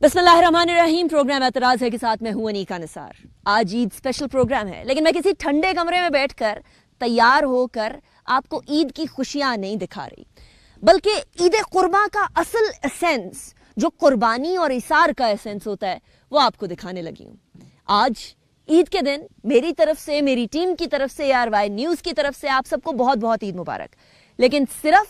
बिस्मिल्लाहिर्रहमानिर्रहीम। प्रोग्राम एतराज़ है के साथ मैं हूं अनीका निसार। आज ईद स्पेशल प्रोग्राम है, लेकिन मैं किसी ठंडे कमरे में बैठकर तैयार होकर आपको ईद की खुशियां नहीं दिखा रही, बल्कि ईद कुर्बा का असल एसेंस, जो कुर्बानी और इसार का एसेंस होता है, वो आपको दिखाने लगी हूं। आज ईद के दिन मेरी तरफ से, मेरी टीम की तरफ से, ARY न्यूज़ की तरफ से आप सबको बहुत बहुत ईद मुबारक। लेकिन सिर्फ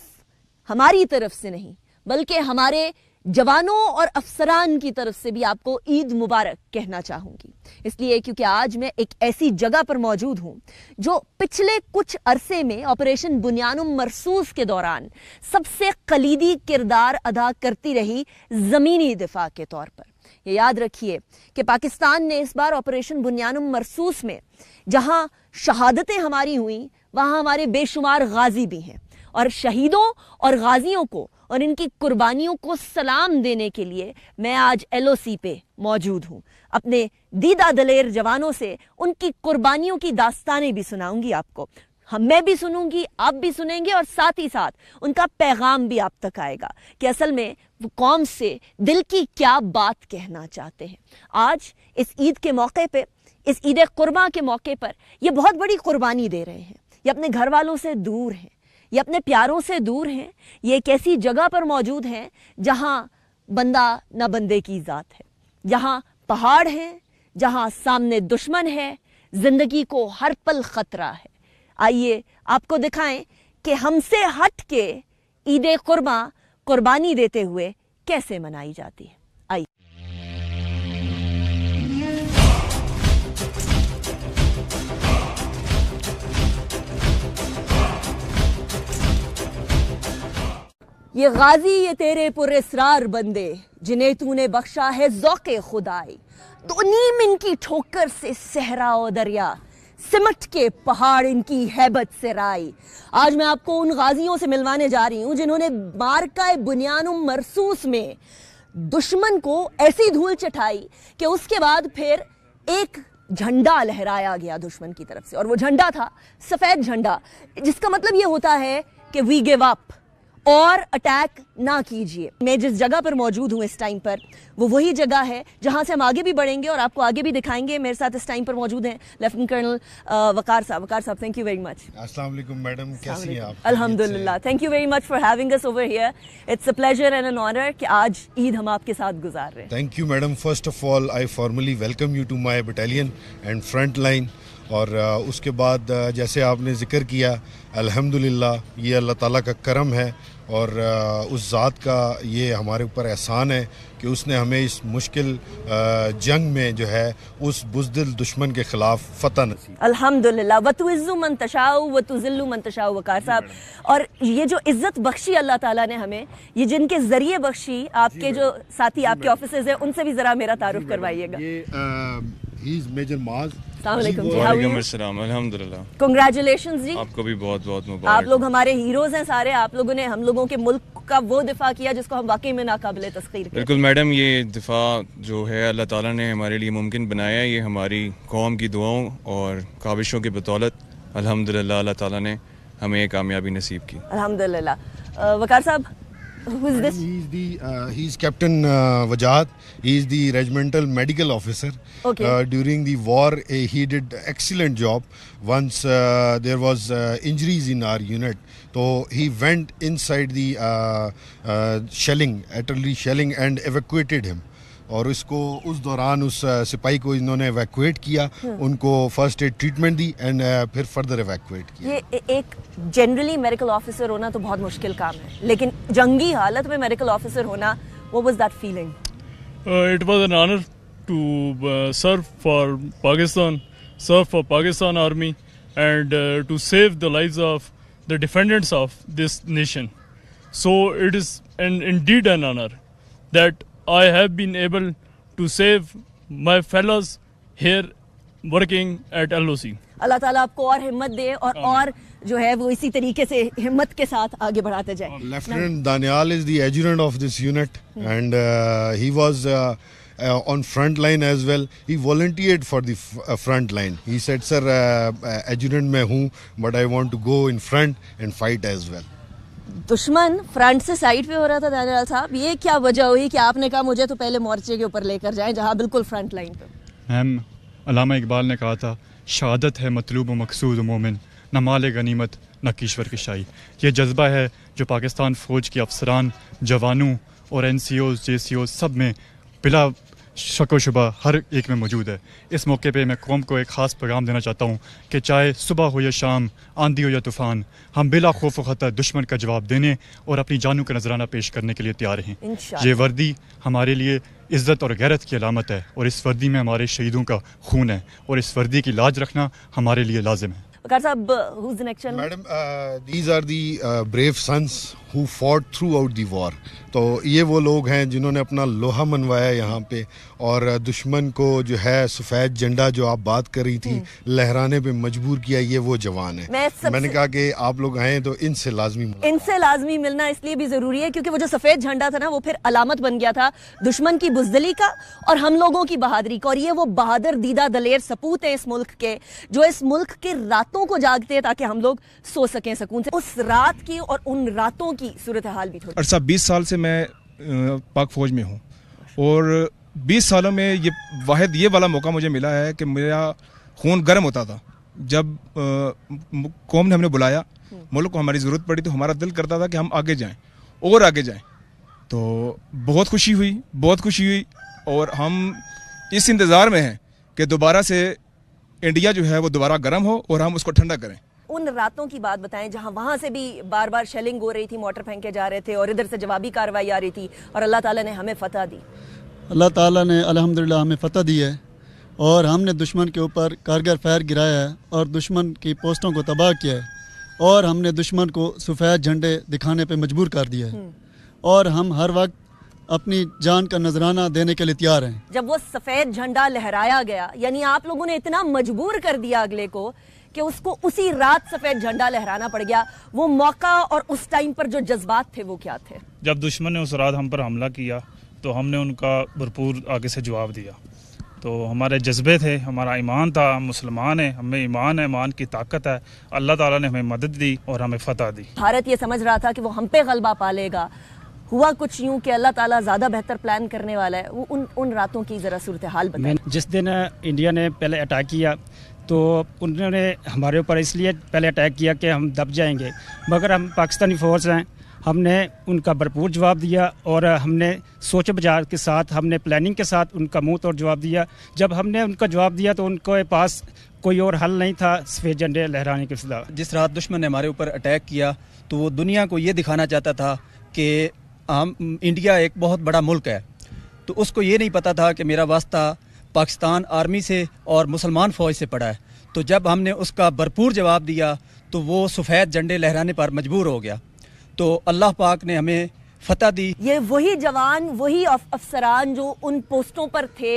हमारी तरफ से नहीं, बल्कि हमारे जवानों और अफसरान की तरफ से भी आपको ईद मुबारक कहना चाहूंगी। इसलिए क्योंकि आज मैं एक ऐसी जगह पर मौजूद हूं जो पिछले कुछ अरसे में ऑपरेशन बुनियानुम मरसूस के दौरान सबसे कलीदी किरदार अदा करती रही जमीनी दिफा के तौर पर। ये याद रखिए कि पाकिस्तान ने इस बार ऑपरेशन बुनियानुम मरसूस में जहां शहादतें हमारी हुई, वहां हमारे बेशुमार गाजी भी हैं, और शहीदों और गाजियों को और इनकी कुर्बानियों को सलाम देने के लिए मैं आज LOC पे मौजूद हूं। अपने दीदा दलेर जवानों से उनकी कुर्बानियों की दास्तानें भी सुनाऊंगी आपको। मैं भी सुनूंगी, आप भी सुनेंगे, और साथ ही साथ उनका पैगाम भी आप तक आएगा कि असल में वो कौम से दिल की क्या बात कहना चाहते हैं। आज इस ईद के मौके पे, इस ईद कुर्बा के मौके पर ये बहुत बड़ी कुर्बानी दे रहे हैं। ये अपने घर वालों से दूर हैं, ये अपने प्यारों से दूर हैं, ये एक ऐसी जगह पर मौजूद हैं जहां बंदा न बंदे की जात है, जहां पहाड़ है, जहां सामने दुश्मन है, जिंदगी को हर पल खतरा है। आइए आपको दिखाएं कि हमसे हट के ईद कुर्बा कुर्बानी देते हुए कैसे मनाई जाती है। आइए। ये गाजी, ये तेरे पुरस्रार बंदे, जिन्हें तूने बख्शा है ज़ौक़े खुदाई, तो नीम इनकी ठोकर से सहरा और दरिया, सिमट के पहाड़ इनकी हैबत से राई। आज मैं आपको उन गाजियों से मिलवाने जा रही हूं जिन्होंने मार्का बुनियानुम मरसूस में दुश्मन को ऐसी धूल चटाई कि उसके बाद फिर एक झंडा लहराया गया दुश्मन की तरफ से, और वो झंडा था सफेद झंडा, जिसका मतलब ये होता है कि वी गिव अप और अटैक ना कीजिए। मैं जिस जगह पर मौजूद हूँ इस टाइम पर, वो वही जगह है जहाँ से हम आगे भी बढ़ेंगे और आपको आगे भी दिखाएंगे। मेरे साथ इस टाइम पर मौजूद हैं लेफ्टिनेंट कर्नल वकार साहब। वकार साहब, थैंक यू वेरी मच। अस्सलाम वालेकुम मैडम, कैसी हैं आप? अल्हम्दुलिल्लाह, thank you very much for having us over here. It's a pleasure and an honour कि आज ईद हम आपके साथ गुजार रहे हैं। Thank you madam. First of all I formally welcome you to my battalion and front line. और उसके बाद जैसे आपने ज़िक्र किया, अल्हम्दुलिल्लाह ये अल्लाह ताला का करम है, और उस ज़ात का ये हमारे ऊपर एहसान है कि उसने हमें इस मुश्किल जंग में जो है उस बुज़दिल दुश्मन के ख़िलाफ़ फ़तह नसीब। अल्हम्दुलिल्लाह। वतुइज़्ज़ु मन तशाउ वतुज़िल्लु मन तशाउ। वकार साहब, और ये जो इज़्ज़त बख्शी अल्लाह ताला ने हमें, ये जिनके ज़रिए बख्शी, आपके जो साथी, आपके ऑफिसर्स हैं, उनसे भी ज़रा मेरा तारुफ करवाइएगा। He is Major Maaz। अल्हम्दुलिल्लाह। कांग्रेचुलेशंस जी, आपको भी बहुत बहुत मुबारक। आप लोग हमारे हीरोज हैं सारे। आप लोगों ने हम लोगों के मुल्क का वो दिफा किया जिसको हम वाकई में नाकाबिले तस्खीर करते हैं। बिल्कुल मैडम, ये दिफा जो है अल्लाह ताला ने हमारे लिए मुमकिन बनाया है। ये हमारी कौम की दुआओं और काविशों की बदौलत अल्हम्दुलिल्लाह अल्लाह ताला ने हमें ये कामयाबी नसीब की। अल्हम्दुलिल्लाह। वकार साहब, who is this? He is Captain Wajahat. He is the regimental medical officer. Okay. During the war, he did excellent job. Once there was injuries in our unit, so he went inside the shelling, artillery shelling, and evacuated him. और उसको उस दौरान उस सिपाही को इन्होंने evacuate किया, उनको first aid treatment the and फिर फर्दर एवैक्यूएट किया। ये एक जनरली मेडिकल ऑफिसर होना तो बहुत मुश्किल काम है, लेकिन जंगी हालत में मेडिकल ऑफिसर होना, what was that feeling? It was an honor to serve for Pakistan Army, and to save the lives of the defendants of this nation. So it is indeed an honor that I have been able to save my fellows here working at LOC. अल्लाह ताला आपको और हिम्मत दे, और जो है वो इसी तरीके से हिम्मत के साथ आगे बढ़ाते जाए। Lieutenant Danial is the adjutant of this unit, and he was on front line as well. He volunteered for the front line. He said, sir, adjutant मैं हूँ, but I want to go in front and fight as well. दुश्मन front से side पे हो रहा था दानियाल साहब, ये क्या वजह हुई कि आपने कहा मुझे तो पहले मोर्चे के ऊपर लेकर जाएं जहां बिल्कुल फ्रंट लाइन पे? मैम, अल्लामा इकबाल ने कहा था शहादत है मतलूब व मकसूद व मोमिन, न माल गनीमत न कीश्वर की शाही। ये जज्बा है जो पाकिस्तान फ़ौज के अफसरान, जवानों और NCOs JCOs सब में बिला शक व शुबा हर एक में मौजूद है। इस मौके पे मैं कौम को एक ख़ास पैगाम देना चाहता हूँ कि चाहे सुबह हो या शाम, आंधी हो या तूफ़ान, हम बिला खौफ व ख़तर दुश्मन का जवाब देने और अपनी जानों का नजराना पेश करने के लिए तैयार हैं। ये वर्दी हमारे लिए इज़्ज़त और गैरत की अलामत है और इस वर्दी में हमारे शहीदों का खून है और इस वर्दी की लाज रखना हमारे लिए लाजिम है। वकार साहब, who's the next gentleman? Madam, these are the brave sons who fought throughout the war. तो ये वो लोग हैं जिन्होंने अपना लोहा मनवाया यहाँ पे और दुश्मन को जो है सफ़ेद झंडा जो आप बात कर रही थी लहराने पे मजबूर किया, ये वो जवान है। मैंने कहा कि आप लोग आए तो इनसे लाजमी मिलना इसलिए भी ज़रूरी है क्योंकि वो जो सफ़ेद झंडा था ना, वो फिर अलामत बन गया था दुश्मन की बुज़दिली का और हम लोगों की बहादुरी का। और ये वो बहादुर दीदा दलेर सपूत हैं इस मुल्क के, जो इस मुल्क के रातों को जागते हैं ताकि हम लोग सो सकें सुकून से। उस रात की और उन रातों की सूरत हाल भी थोड़ी। अरसा 20 साल से मैं पाक फौज में हूँ और 20 सालों में ये वाहिद ये वाला मौका मुझे मिला है कि मेरा खून गर्म होता था जब कौम ने हमें बुलाया, मुल्क को हमारी ज़रूरत पड़ी तो हमारा दिल करता था कि हम आगे जाएं और आगे जाएं। तो बहुत खुशी हुई और हम इस इंतज़ार में हैं कि दोबारा से इंडिया जो है वो दोबारा गर्म हो और हम उसको ठंडा करें। उन रातों की बात बताएं जहां वहां से भी बार बार शेलिंग हो रही थी, मोटर फेंके जा रहे थे और इधर से जवाबी कार्रवाई आ रही थी और अल्लाह ताला ने हमें फतह दी। अल्लाह ताला ने अल्हम्दुलिल्लाह हमें फतह दी है और हमने दुश्मन के ऊपर कारगर फायर गिराया है और दुश्मन की पोस्टों को तबाह किया है और हमने दुश्मन को सफ़ेद झंडे दिखाने पे मजबूर कर दिया है और हम हर वक्त अपनी जान का नजराना देने के लिए तैयार हैं। जब वो सफ़ेद झंडा लहराया गया, यानी आप लोगों ने इतना मजबूर कर दिया अगले को कि उसको उसी रात सफ़ेद झंडा लहराना पड़ गया। वो मौका और उस टाइम पर जो जज्बात थे वो क्या थे? जब दुश्मन ने उस रात हम पर हमला किया तो हमने उनका भरपूर आगे से जवाब दिया। तो हमारे जज्बे थे, हमारा ईमान था, हम मुसलमान हैं, हमें ईमान है, ईमान की ताकत है। अल्लाह ताला ने हमें मदद दी और हमें फतह दी। भारत ये समझ रहा था कि वो हम पे गलबा पा लेगा, हुआ कुछ यूं कि अल्लाह ताला ज़्यादा बेहतर प्लान करने वाला है। वो उन रातों की ज़रा सूरत हाल बताएं। जिस दिन इंडिया ने पहले अटैक किया तो उन्होंने हमारे ऊपर इसलिए पहले अटैक किया कि हम दब जाएंगे, मगर हम पाकिस्तानी फ़ौज हैं, हमने उनका भरपूर जवाब दिया और हमने सोच बजार के साथ, हमने प्लानिंग के साथ उनका मुंह तोड़ जवाब दिया। जब हमने उनका जवाब दिया तो उनके पास कोई और हल नहीं था सफ़ेद झंडे लहराने के सिवा। जिस रात दुश्मन ने हमारे ऊपर अटैक किया तो वो दुनिया को ये दिखाना चाहता था कि हम इंडिया एक बहुत बड़ा मुल्क है, तो उसको ये नहीं पता था कि मेरा वास्ता पाकिस्तान आर्मी से और मुसलमान फ़ौज से पड़ा है। तो जब हमने उसका भरपूर जवाब दिया तो वो सफ़ेद झंडे लहराने पर मजबूर हो गया। तो अल्लाह पाक ने हमें फतह दी। ये वही जवान, वही अफसरान जो उन पोस्टों पर थे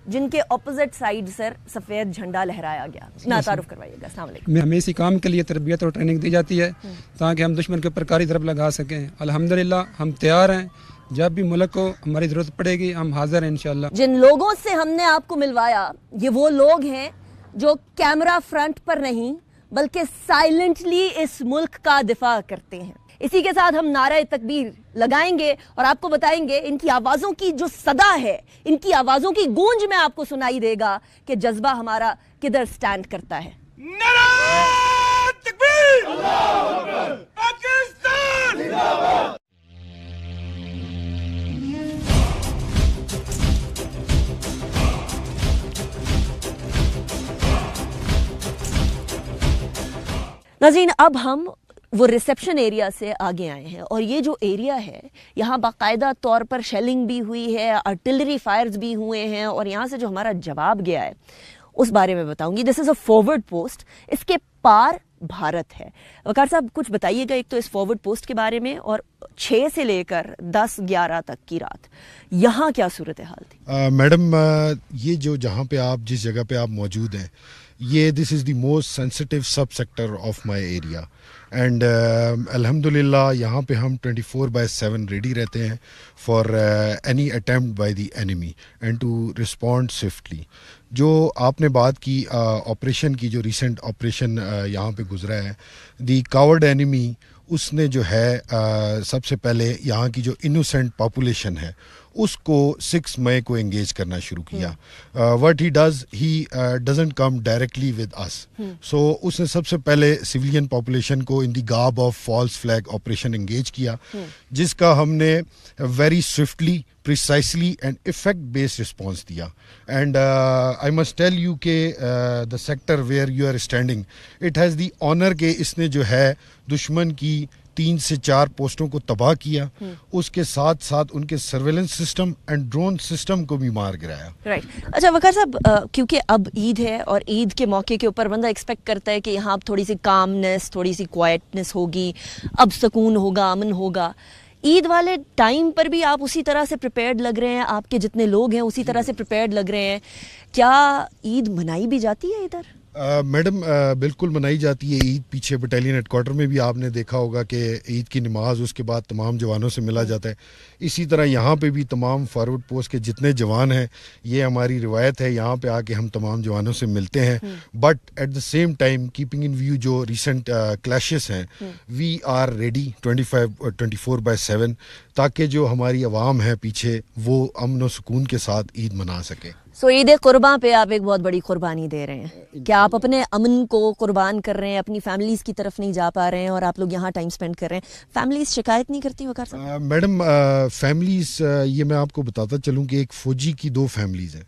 जिनके ऑपोजिट साइड सर सफ़ेद झंडा लहराया गया। ना तारुफ करवाइएगा। अस्सलाम वालेकुम। हमें इसी काम के लिए तरबियत और ट्रेनिंग दी जाती है ताकि हम दुश्मन के ऊपर कारी ज़रब लगा सकें। अल्हम्दुलिल्लाह हम तैयार हैं, जब भी मुल्क को हमारी ज़रूरत पड़ेगी हम हाजिर हैं इंशाल्लाह। जिन लोगों से हमने आपको मिलवाया ये वो लोग हैं जो कैमरा फ्रंट पर नहीं बल्कि साइलेंटली इस मुल्क का दिफा करते हैं। इसी के साथ हम नारा तकबीर लगाएंगे और आपको बताएंगे इनकी आवाज़ों की जो सदा है, इनकी आवाज़ों की गूंज में आपको सुनाई देगा कि जज्बा हमारा किधर स्टैंड करता है। नारा तकबीर, अल्लाहू अकबर, पाकिस्तान जिंदाबाद। नाज़रीन, अब हम वो रिसेप्शन एरिया से आगे आए हैं और ये जो एरिया है यहाँ बाकायदा तौर पर शेलिंग भी हुई है, आर्टिलरी फायर्स भी हुए हैं और यहाँ से जो हमारा जवाब गया है उस बारे में बताऊंगी। This is a forward post, इसके पार भारत है। वकार साहब कुछ बताइएगा एक तो इस फॉरवर्ड पोस्ट के बारे में और 6 से लेकर 10-11 तक की रात यहाँ क्या सूरत हाल थी? मैडम, ये जो जहाँ पे आप जिस जगह पे आप मौजूद हैं ये this is the most sensitive sub sector of my area and अल्हम्दुलिल्लाह यहाँ पे हम 24/7 रेडी रहते हैं for any attempt by the enemy and to respond swiftly. जो आपने बात की ऑपरेशन की, जो रिसेंट ऑपरेशन यहाँ पे गुजरा है, द कावर्ड एनिमी उसने जो है सबसे पहले यहाँ की जो इनोसेंट पॉपुलेशन है उसको 6 मई को एंगेज करना शुरू किया. What he does, he doesn't come directly with us. So उसने सबसे पहले सिविलियन पॉपुलेशन को in the garb of false flag operation engage किया, जिसका हमने very swiftly, precisely and effect based response दिया. And I must tell you के the sector where you are standing, it has the honour के इसने जो है दुश्मन की 3 से 4 पोस्टों को तबाह किया, उसके साथ साथ उनके surveillance system and drone system को भी मार गिराया. राइट. अच्छा वकार साहब, क्योंकि अब ईद है और ईद के मौके के ऊपर बंदा एक्सपेक्ट करता है कि यहाँ थोड़ी सी कामनेस, थोड़ी सी क्वाइटनेस होगी, अब सुकून होगा, अमन होगा. ईद वाले टाइम पर भी आप उसी तरह से प्रिपेयर्ड लग रहे हैं, आपके जितने लोग हैं उसी तरह से प्रिपेयर्ड लग रहे हैं. क्या ईद मनाई भी जाती है इधर? मैडम बिल्कुल मनाई जाती है ईद. पीछे बटालियन हेडक्वार्टर में भी आपने देखा होगा कि ईद की नमाज उसके बाद तमाम जवानों से मिला जाता है. इसी तरह यहाँ पे भी तमाम फॉरवर्ड पोस्ट के जितने जवान हैं, ये हमारी रिवायत है, यहाँ पे आके हम तमाम जवानों से मिलते हैं. But at the same time keeping in view जो रिसेंट क्लैशेस हैं, वी आर रेडी 24/7 ताकि जो हमारी आवाम है पीछे वो अमन व सुकून के साथ ईद मना सके. सो ईद कुर्बान पे आप एक बहुत बड़ी कुर्बानी दे रहे हैं. क्या आप अपने अमन को कुर्बान कर रहे हैं, अपनी फैमिलीज की तरफ नहीं जा पा रहे हैं और आप लोग यहाँ टाइम स्पेंड कर रहे हैं? फैमिलीज शिकायत नहीं करती वकार साहब? मैडम फैमिलीज, ये मैं आपको बताता चलूँ कि एक फौजी की 2 फैमिलीज हैं.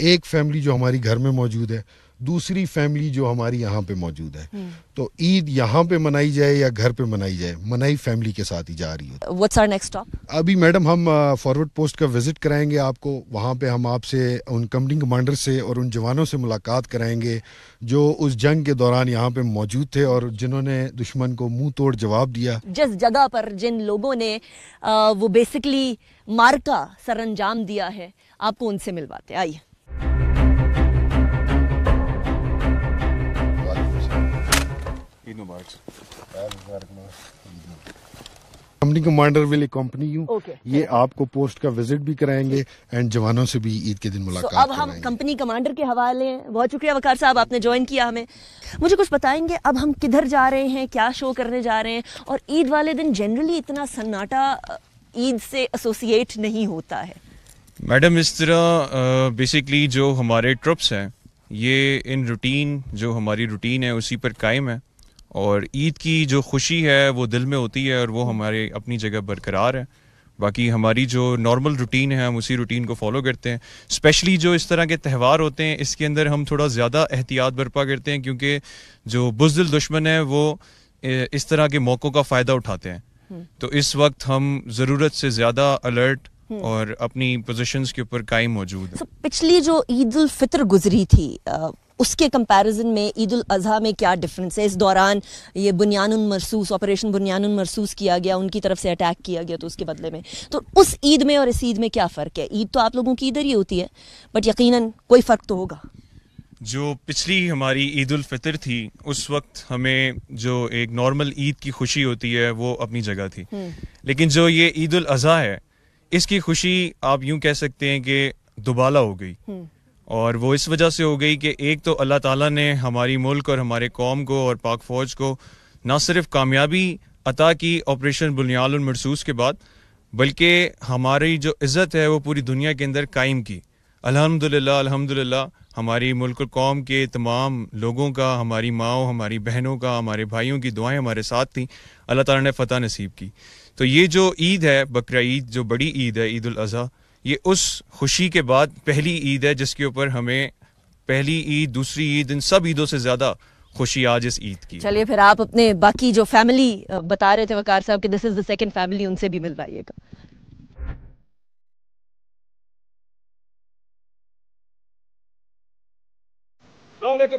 एक फैमिली जो हमारी घर में मौजूद है, दूसरी फैमिली जो हमारी यहाँ पे मौजूद है. तो ईद यहाँ पे मनाई जाए या घर पे मनाई जाए, मनाई फैमिली के साथ ही जा रही है. What's our next stop? अभी मैडम हम फॉरवर्ड पोस्ट का विजिट कराएंगे आपको. वहाँ पे हम आपसे उन कंपनी कमांडर से और उन जवानों से मुलाकात कराएंगे जो उस जंग के दौरान यहाँ पे मौजूद थे और जिन्होंने दुश्मन को मुंह तोड़ जवाब दिया. जिस जगह पर जिन लोगों ने वो बेसिकली मार्का सर अंजाम दिया है, आपको उनसे मिलवाते. आइए. Company commander will accompany you. Okay. ये आपको पोस्ट का विजिट भी कराएंगे एंड जवानों से भी ईद के दिन मुलाकात अब हम कंपनी कमांडर के हवाले हैं. बहुत शुक्रिया वकार साहब, आपने ज्वाइन किया हमें. मुझे कुछ बताएंगे अब हम किधर जा रहे हैं, क्या शो करने जा रहे हैं? और ईद वाले दिन जनरली इतना सन्नाटा ईद से एसोसिएट नहीं होता है. मैडम इस तरह बेसिकली जो हमारे ट्रुप्स हैं ये इन रूटीन, जो हमारी रूटीन है उसी पर कायम है और ईद की जो खुशी है वो दिल में होती है और वो हमारे अपनी जगह बरकरार है. बाकी हमारी जो नॉर्मल रूटीन है हम उसी रूटीन को फॉलो करते हैं. स्पेशली जो इस तरह के त्यौहार होते हैं इसके अंदर हम थोड़ा ज़्यादा एहतियात बरपा करते हैं क्योंकि जो बुज़दिल दुश्मन है वो इस तरह के मौक़ों का फ़ायदा उठाते हैं. तो इस वक्त हम ज़रूरत से ज़्यादा अलर्ट और अपनी पोजीशंस के ऊपर कायम मौजूद है. पिछली जो ईद उल फितर गुजरी थी उसके कंपैरिजन में ईद उल अज़हा में क्या डिफरेंस है? इस दौरान ये बुनियानुन मरसूस, ऑपरेशन बुनियानुन मरसूस किया गया, उनकी तरफ से अटैक किया गया, तो उसके बदले में तो उस ईद में और इस ईद में क्या फ़र्क है? ईद तो आप लोगों की इधर ही होती है बट यकीनन कोई फ़र्क तो होगा. जो पिछली हमारी ईद उल फितर थी उस वक्त हमें जो एक नॉर्मल ईद की खुशी होती है वो अपनी जगह थी. लेकिन जो ये ईद उल अज़हा है इसकी खुशी आप यूं कह सकते हैं कि दुबाला हो गई. और वो इस वजह से हो गई कि एक तो अल्लाह ताला ने हमारी मुल्क और हमारे कौम को और पाक फ़ौज को ना सिर्फ कामयाबी अता की ऑपरेशन बुनियानुल मरसूस के बाद, बल्कि हमारी जो इज़्ज़त है वो पूरी दुनिया के अंदर कायम की. अल्हम्दुलिल्लाह अल्हम्दुलिल्लाह हमारी मुल्क और कौम के तमाम लोगों का, हमारी माओ, हमारी बहनों का, हमारे भाइयों की दुआएं हमारे साथ थी. अल्लाह ताला ने फ़तह नसीब की. तो ये जो ईद है बकरा ईद, जो बड़ी ईद है ईद उल अज़हा, ये उस खुशी के बाद पहली ईद है जिसके ऊपर हमें पहली ईद, दूसरी ईद, इन सब ईदों से ज़्यादा खुशी आज इस ईद की. चलिए फिर आप अपने बाकी जो फैमिली बता रहे थे वकार साहब कि this is the second family, उनसे भी मिलवाइएगा.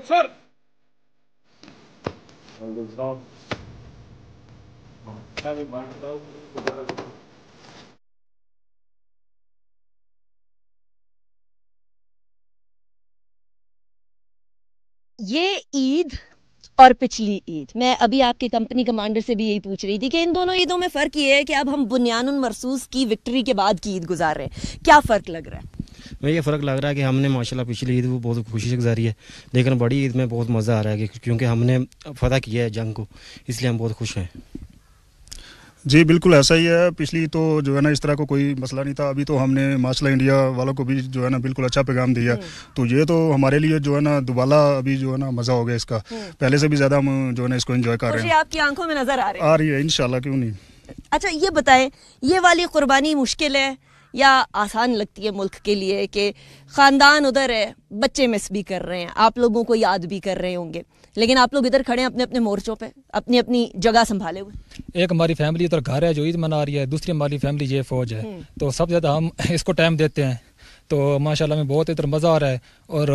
सर ये ईद और पिछली ईद, मैं अभी आपके कंपनी कमांडर से भी यही पूछ रही थी कि इन दोनों ईदों में फ़र्क ये है कि अब हम बुनियानुन मरसूस की विक्ट्री के बाद की ईद गुजार रहे हैं. क्या फ़र्क लग रहा है? میں یہ فرق لگ رہا ہے کہ ہم نے ماشاءاللہ پچھلی عید وہ بہت خوشی سے گزاری ہے، لیکن بڑی عید میں بہت مزہ آ رہا ہے کیونکہ ہم نے فتح کیا ہے جنگ کو، اس لیے ہم بہت خوش ہیں۔ جی بالکل ایسا ہی ہے، پچھلی تو جو ہے نا اس طرح کو کوئی مسئلہ نہیں تھا، ابھی تو ہم نے ماشاءاللہ انڈیا والوں کو بھی جو ہے نا بالکل اچھا پیغام دیا، تو یہ تو ہمارے لیے جو ہے نا دوبارہ ابھی جو ہے نا مزہ ہو گیا اس کا، پہلے سے بھی زیادہ ہم جو ہے نا اس کو انجوائے کر رہے ہیں۔ آپ کی آنکھوں میں نظر آ رہی ہے انشاءاللہ، کیوں نہیں۔ اچھا یہ بتائیں، یہ والی قربانی مشکل ہے یا آسان لگتی ہے ملک کے لیے کہ خاندان ادھر ہے، بچے مس بھی کر رہے ہیں، آپ لوگوں کو یاد بھی کر رہے ہوں گے، لیکن آپ لوگ ادھر کھڑے ہیں اپنے اپنے مورچوں پہ، اپنی اپنی جگہ سنبھالے ہوئے؟ ایک ہماری فیملی ادھر گھر ہے جو عید منا رہی ہے، دوسری ہماری فیملی یہ فوج ہے، تو سب سے زیادہ ہم اس کو ٹائم دیتے ہیں، تو ماشاءاللہ ہمیں بہت ادھر مزہ آ رہا ہے، اور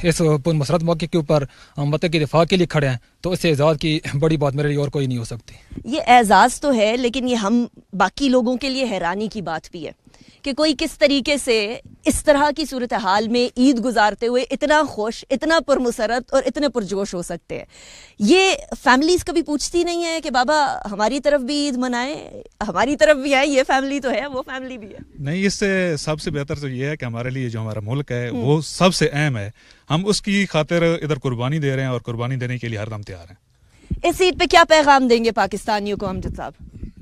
اس مسرت موقع کے اوپر ہم وطن کے دفاع کے لیے کھڑے ہیں، تو اس سے اعزاز کی بڑی بات میرے لیے اور کوئی نہیں ہو سکتی۔ یہ اعزاز تو ہے، لیکن یہ ہم باقی لوگوں کے لیے حیرانی کی بات بھی ہے کہ کوئی کس طریقے سے اس طرح کی صورتحال میں عید گزارتے ہوئے اتنا خوش، اتنا پرمسرت اور اتنے پرجوش ہو سکتے ہیں۔ یہ فیملیز کبھی پوچھتی نہیں ہے کہ بابا ہماری طرف بھی عید منائیں، ہماری طرف بھی آئیں، یہ فیملی تو ہے، وہ فیملی بھی ہے؟ نہیں، اس سے سب سے بہتر تو یہ ہے کہ ہمارے لیے جو ہمارا ملک ہے وہ سب سے اہم ہے، ہم اس کی خاطر ادھر قربانی دے رہے ہیں اور قربانی دینے کے لیے ہر دم تیار ہیں۔ اس عید پہ کیا پیغام دیں گے پاکستانیوں کو امجد صاحب؟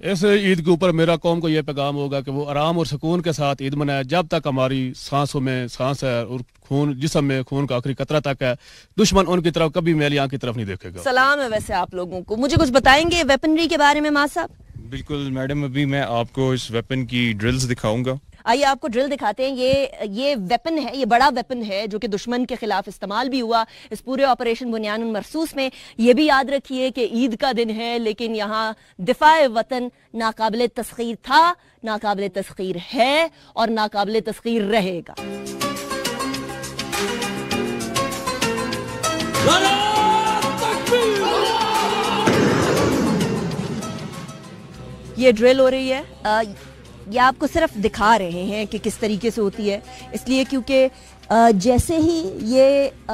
اس عید کے اوپر میرا قوم کو یہ پیغام ہوگا کہ وہ آرام اور سکون کے ساتھ عید منائے، جب تک ہماری سانسوں میں سانس ہے اور خون جسم میں خون کا آخری قطرہ تک ہے، دشمن ان کی طرف کبھی میلی آنکھ کی طرف نہیں دیکھے گا۔ سلام ہے ویسے آپ لوگوں کو، مجھے کچھ بتائیں گے ویپنری کے بارے میں ماں صاحب؟ بالکل میڈم، ابھی میں آپ کو اس ویپن کی ڈرلز دکھاؤں گا۔ آئیے آپ کو ڈرل دکھاتے ہیں۔ یہ ویپن ہے، یہ بڑا ویپن ہے جو کہ دشمن کے خلاف استعمال بھی ہوا اس پورے آپریشن بنیان مرصوص میں۔ یہ بھی یاد رکھیے کہ عید کا دن ہے، لیکن یہاں دفاع وطن ناقابل تسخیر تھا، ناقابل تسخیر ہے اور ناقابل تسخیر رہے گا۔ یہ ڈرل ہو رہی ہے، یہ آپ کو صرف دکھا رہے ہیں کہ کس طریقے سے ہوتی ہے، اس لیے کیونکہ جیسے ہی یہ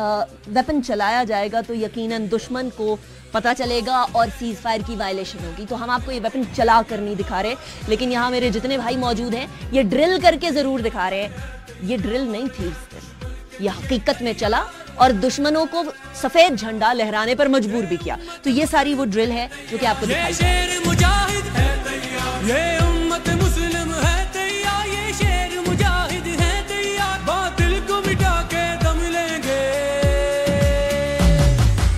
ویپن چلایا جائے گا تو یقیناً دشمن کو پتہ چلے گا اور سیز فائر کی وائلیشن ہوگی، تو ہم آپ کو یہ ویپن چلا کر نہیں دکھا رہے، لیکن یہاں میرے جتنے بھائی موجود ہیں یہ ڈرل کر کے ضرور دکھا رہے ہیں۔ یہ ڈرل نہیں تھی اس دن، یہ حقیقت میں چلا اور دشمنوں کو سفید جھنڈا لہرانے پر مجبور بھی کیا، تو یہ ساری وہ ڈرل ہے جو کہ آپ کو دکھائی جائے۔ یہ امت مسلم ہے تیار، یہ شیر مجاہد ہے تیار، باطل کو مٹا کے دم لیں گے،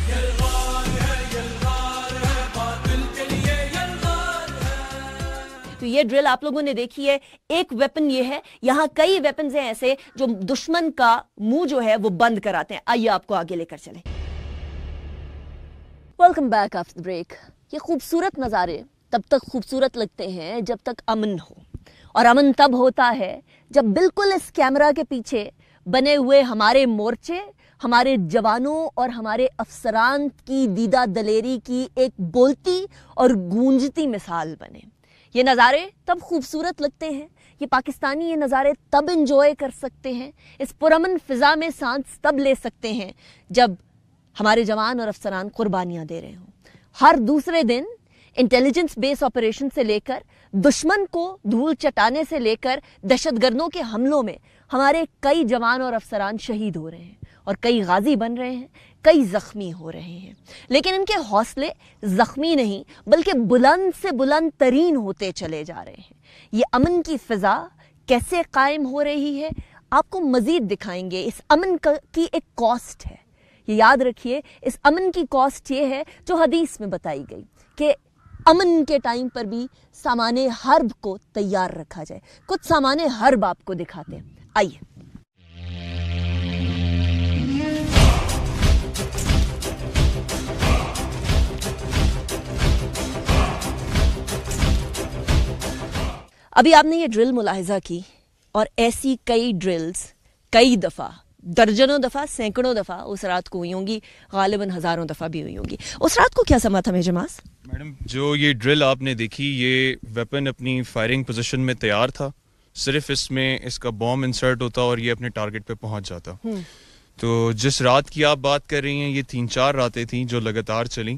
یلغار ہے باطل کے لیے یلغار ہے۔ تو یہ ڈرل آپ لوگوں نے دیکھی ہے، ایک ویپن یہ ہے، یہاں کئی ویپنز ہیں ایسے جو دشمن کا منہ جو ہے وہ بند کراتے ہیں۔ آئیے آپ کو آگے لے کر چلیں۔ Welcome back after break. یہ خوبصورت نظارے تب تک خوبصورت لگتے ہیں جب تک امن ہو، اور امن تب ہوتا ہے جب بالکل اس کیمرہ کے پیچھے بنے ہوئے ہمارے مورچے ہمارے جوانوں اور ہمارے افسران کی دیدہ دلیری کی ایک بولتی اور گونجتی مثال بنے۔ یہ نظارے تب خوبصورت لگتے ہیں، یہ پاکستانی یہ نظارے تب انجوائے کر سکتے ہیں، اس پرامن فضا میں سانس تب لے سکتے ہیں جب ہمارے جوان اور افسران قربانیاں دے رہے ہوں۔ ہر دوسرے دن انٹیلیجنس بیس آپریشن سے لے کر دشمن کو دھول چٹانے سے لے کر دہشت گردوں کے حملوں میں ہمارے کئی جوان اور افسران شہید ہو رہے ہیں اور کئی غازی بن رہے ہیں، کئی زخمی ہو رہے ہیں، لیکن ان کے حوصلے زخمی نہیں بلکہ بلند سے بلند ترین ہوتے چلے جا رہے ہیں۔ یہ امن کی فضا کیسے قائم ہو رہی ہے آپ کو مزید دکھائیں گے۔ اس امن کی ایک کاسٹ ہے، یہ یاد رکھیے، اس امن کی کاسٹ یہ ہے جو حدیث میں بتائی گئی کہ امن کے ٹائم پر بھی سامان حرب کو تیار رکھا جائے۔ کچھ سامان حرب آپ کو دکھاتے ہیں، آئیے۔ ابھی آپ نے یہ ڈرل ملاحظہ کی اور ایسی کئی ڈرلز کئی دفعہ، درجنوں دفعہ، سینکڑوں دفعہ اس رات کو ہوئی ہوں گی، غالباً ہزاروں دفعہ بھی ہوئی ہوں گی۔ اس رات کو کیا سما تھا میجر ماس؟ میڈم جو یہ ڈرل آپ نے دیکھی، یہ ویپن اپنی فائرنگ پوزیشن میں تیار تھا، صرف اس میں اس کا بوم انسرٹ ہوتا اور یہ اپنے ٹارگٹ پہ پہنچ جاتا۔ تو جس رات کی آپ بات کر رہی ہیں یہ 3-4 راتیں تھیں جو لگاتار چلیں،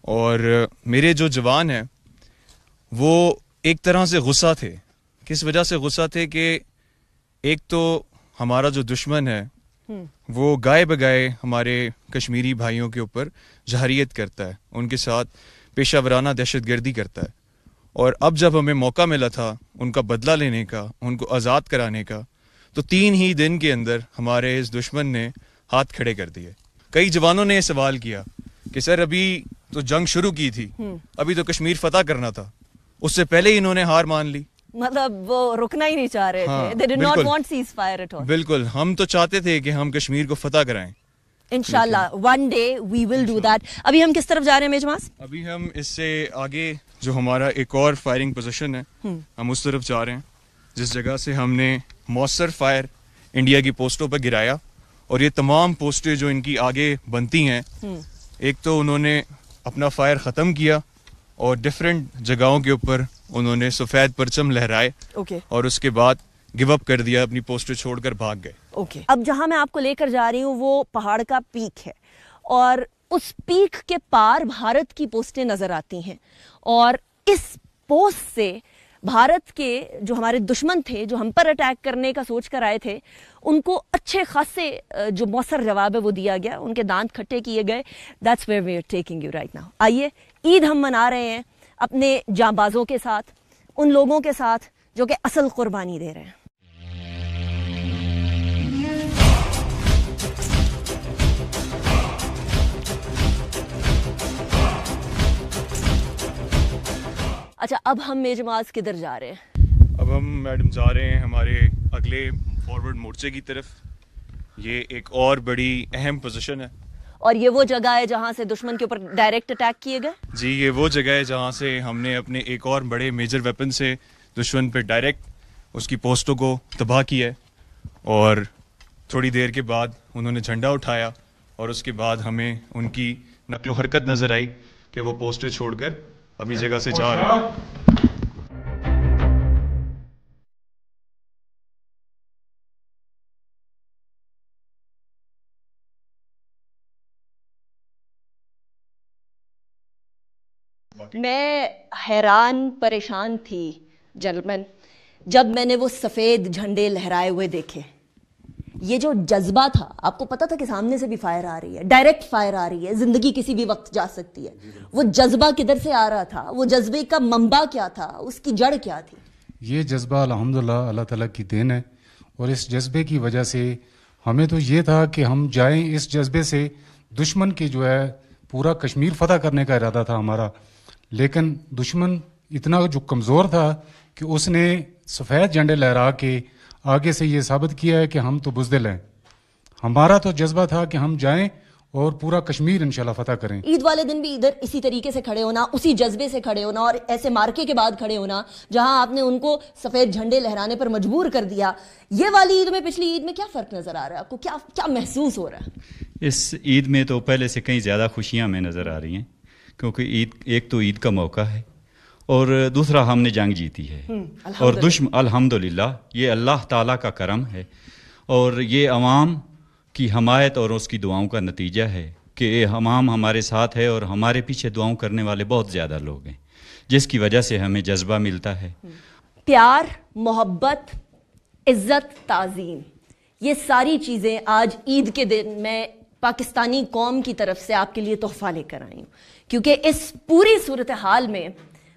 اور میرے جو جوان ہیں وہ ایک طرح سے غصہ تھے۔ کس وجہ سے غصہ تھے کہ ایک تو ہمارا جو دشمن ہے وہ گائے بگائے ہمارے کشمیری بھائیوں کے اوپر جہریت کرتا ہے، ان کے ساتھ پیشہ ورانہ دہشت گردی کرتا ہے. اور اب جب ہمیں موقع ملا تھا ان کا بدلہ لینے کا، ان کو آزاد کرانے کا، تو 3 ہی دن کے اندر ہمارے اس دشمن نے ہاتھ کھڑے کر دیے. کئی جوانوں نے یہ سوال کیا کہ سر ابھی تو جنگ شروع کی تھی، ابھی تو کشمیر فتح کرنا تھا، اس سے پہلے ہی انہوں نے ہار مان لی. مطلب وہ رکنا ہی نہیں چاہ رہے تھے. They did not want ceasefire at all. بالکل، ہم تو چاہتے تھے کہ ہم کشمیر کو فتح کرائیں. انشاءاللہ one day we will do that. ابھی ہم کس طرف جا رہے ہیں میجماز؟ ابھی ہم اس سے آگے جو ہمارا ایک اور فائرنگ پوزیشن ہے ہم اس طرف جا رہے ہیں، جس جگہ سے ہم نے مؤثر فائر انڈیا کی پوسٹوں پر گرایا. اور یہ تمام پوسٹیں جو ان کی آگے بنتی ہیں، ایک تو انہوں نے اپنا فائر ختم کیا اور ڈفرینٹ جگہوں کے اوپر انہوں نے سفید پرچم لہرائے اور اس کے بعد گیو اپ کر دیا، اپنی پوسٹیں چھوڑ کر بھاگ گئے. اب جہاں میں آپ کو لے کر جا رہی ہوں وہ پہاڑ کا پیک ہے، اور اس پیک کے پار بھارت کی پوسٹیں نظر آتی ہیں. اور اس پوسٹ سے بھارت کے جو ہمارے دشمن تھے، جو ہم پر اٹیک کرنے کا سوچ کر آئے تھے، ان کو اچھے خاصے جو مؤثر جواب ہے وہ دیا گیا، ان کے دانت کھٹے کیے گئے. That's where we are taking you right now. آئیے عید ہم منا رہے ہیں اپنے جانبازوں کے ساتھ، ان لوگوں کے ساتھ جو کہ اصل قربانی دے رہے ہیں. اچھا اب ہم میجماز کدھر جا رہے ہیں؟ اب ہم میڈم جا رہے ہیں ہمارے اگلے فارورڈ مورچے کی طرف. یہ ایک اور بڑی اہم پوزیشن ہے، اور یہ وہ جگہ ہے جہاں سے دشمن کے اوپر ڈائریکٹ اٹیک کیے گئے. جی یہ وہ جگہ ہے جہاں سے ہم نے اپنے ایک اور بڑے میجر ویپن سے دشمن پہ ڈائریکٹ اس کی پوسٹوں کو تباہ کیا ہے. اور تھوڑی دیر کے بعد انہوں نے جھنڈا اٹھایا اور اس کے بعد ہمیں ان کی نقل و حرکت نظر آئی کہ وہ پوسٹیں چھوڑ کر اپنی جگہ سے جا رہے ہیں. میں حیران پریشان تھی جنرلمین جب میں نے وہ سفید جھنڈے لہرائے ہوئے دیکھے. یہ جو جذبہ تھا، آپ کو پتا تھا کہ سامنے سے بھی فائر آ رہی ہے، ڈائریکٹ فائر آ رہی ہے، زندگی کسی بھی وقت جا سکتی ہے. وہ جذبہ کدھر سے آ رہا تھا؟ وہ جذبے کا منبع کیا تھا؟ اس کی جڑ کیا تھی؟ یہ جذبہ الحمدللہ اللہ تعالیٰ کی دین ہے، اور اس جذبے کی وجہ سے ہمیں تو یہ تھا کہ ہم جائیں. اس جذبے سے دشمن کی جو ہے پورا کشمیر فتح کرنے کا ارادہ تھا ہمارا، لیکن دشمن اتنا جو کمزور تھا کہ اس نے سفید جھنڈے لہرا کے آگے سے یہ ثابت کیا ہے کہ ہم تو بزدل ہیں. ہمارا تو جذبہ تھا کہ ہم جائیں اور پورا کشمیر انشاءاللہ فتح کریں. عید والے دن بھی ادھر اسی طریقے سے کھڑے ہونا، اسی جذبے سے کھڑے ہونا، اور ایسے مارکے کے بعد کھڑے ہونا جہاں آپ نے ان کو سفید جھنڈے لہرانے پر مجبور کر دیا. یہ والی عید میں پچھلی عید میں کیا فرق نظر آ رہا ہے آپ کو؟ کیا محسوس ہو رہا ہے؟ اس عید میں تو پہلے سے کہیں زیادہ خوشیاں ہمیں نظر آ رہی ہیں، کیونکہ عید ایک تو عید کا موقع ہے اور دوسرا ہم نے جنگ جیتی ہے. اور الحمدللہ یہ اللہ تعالیٰ کا کرم ہے اور یہ عوام کی حمایت اور اس کی دعاؤں کا نتیجہ ہے کہ عوام ہمارے ساتھ ہے اور ہمارے پیچھے دعاؤں کرنے والے بہت زیادہ لوگ ہیں، جس کی وجہ سے ہمیں جذبہ ملتا ہے. پیار، محبت، عزت، تعظیم، یہ ساری چیزیں آج عید کے دن میں پاکستانی قوم کی طرف سے آپ کے لیے تحفہ لے کر آئی ہوں، کیونکہ اس پوری صورتحال میں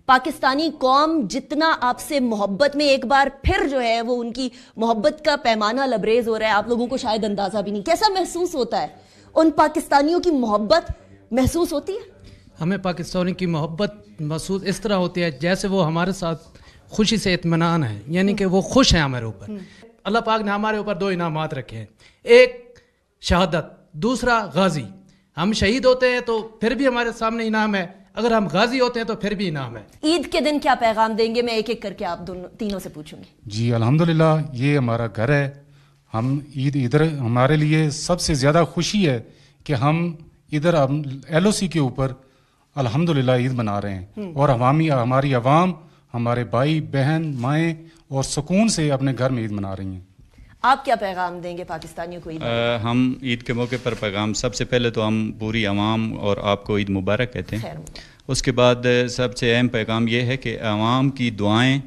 پاکستانی قوم جتنا آپ سے محبت میں ایک بار پھر جو ہے وہ ان کی محبت کا پیمانہ لبریز ہو رہا ہے. آپ لوگوں کو شاید اندازہ بھی نہیں کیسا محسوس ہوتا ہے. ان پاکستانیوں کی محبت محسوس ہوتی ہے؟ ہمیں پاکستانی کی محبت محسوس اس طرح ہوتی ہے جیسے وہ ہمارے ساتھ خوشی سے اطمینان ہے، یعنی کہ وہ خوش ہیں ہمارے اوپر. اللہ پاک نے ہمارے اوپر 2 انعامات رکھے ہیں، ایک شہادت، دوسرا غازی. ہم شہید ہوتے ہیں تو پھر بھی ہمارے سامنے انعام ہے، اگر ہم غازی ہوتے ہیں تو پھر بھی انعام ہے. عید کے دن کیا پیغام دیں گے؟ میں ایک ایک کر کے آپ تینوں سے پوچھوں گی. جی الحمدللہ یہ ہمارا گھر ہے. ہم عید ادھر ہمارے لیے سب سے زیادہ خوشی ہے کہ ہم ادھر ایل او سی کے اوپر الحمدللہ عید منا رہے ہیں، اور ہماری عوام، ہمارے بھائی بہن مائیں اور سکون سے اپنے گھر میں عید منا رہی ہیں. آپ کیا پیغام دیں گے پاکستانیوں کو عید؟ ہم عید کے موقع پر پیغام، سب سے پہلے تو ہم پوری عوام اور آپ کو عید مبارک کہتے ہیں. اس کے بعد سب سے اہم پیغام یہ ہے کہ عوام کی دعائیں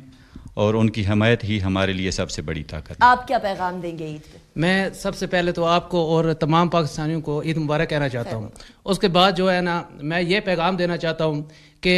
और उनकी हमायत ही हमारे लिए सबसे बड़ी ताकत है। आप क्या पैगाम देंगे ईद पे? मैं सबसे पहले तो आपको और तमाम पाकिस्तानियों को ईद मुबारक कहना चाहता हूँ। उसके बाद जो है ना, मैं ये पैगाम देना चाहता हूँ कि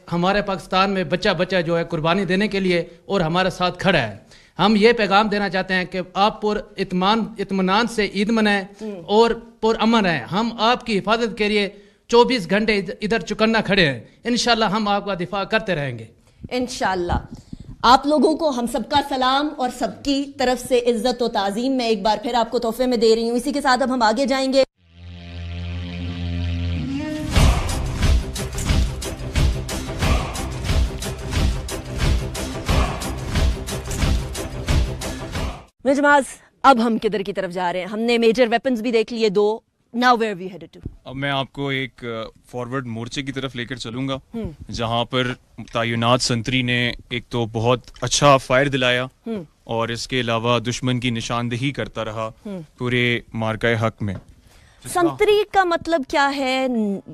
हमारे पाकिस्तान में बच्चा बच्चा जो है कुर्बानी देने के लिए और हमारे साथ खड़ा है। हम ये पैगाम देना चाहते हैं कि आप इत्मीनान से ईद मनाएं और पुरअमन रहें। हम आपकी हिफाजत के लिए 24 घंटे इधर चुकन्ना खड़े हैं। इंशाल्लाह हम आपका दिफा करते रहेंगे। इंशाल्लाह। आप लोगों को हम सबका सलाम और सबकी तरफ से इज्जत और ताज़ीम मैं एक बार फिर आपको तोहफे में दे रही हूँ। इसी के साथ अब हम आगे जाएंगे। मिजमाज, अब हम किधर की तरफ जा रहे हैं? हमने मेजर वेपन्स भी देख लिए 2। Now where we headed to? अब मैं आपको एक फॉरवर्ड मोर्चे की तरफ लेकर चलूंगा, जहां पर तैनात संतरी ने एक तो बहुत अच्छा फायर दिलाया और इसके अलावा दुश्मन की निशानदेही करता रहा पूरे मार्का हक में। संतरी का मतलब क्या है?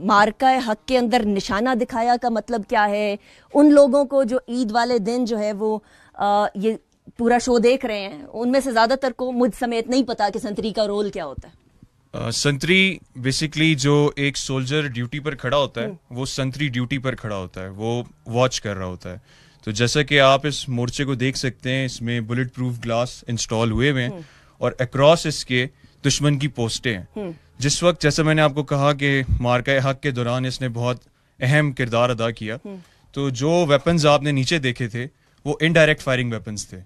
मार्का हक के अंदर निशाना दिखाया का मतलब क्या है? उन लोगों को जो ईद वाले दिन जो है वो ये पूरा शो देख रहे हैं, उनमें से ज्यादातर को मुझ समेत नहीं पता कि संतरी का रोल क्या होता है। संतरी बेसिकली जो एक सोल्जर ड्यूटी पर खड़ा होता है, वो संतरी ड्यूटी पर खड़ा होता है, वो वॉच कर रहा होता है। तो जैसा कि आप इस मोर्चे को देख सकते हैं, इसमें बुलेट प्रूफ ग्लास इंस्टॉल हुए हुए हैं और अक्रॉस इसके दुश्मन की पोस्टें हैं। जिस वक्त, जैसे मैंने आपको कहा कि मार्का हक के दौरान इसने बहुत अहम किरदार अदा किया, तो जो वेपन्स आपने नीचे देखे थे वो इनडायरेक्ट फायरिंग वेपन्स थे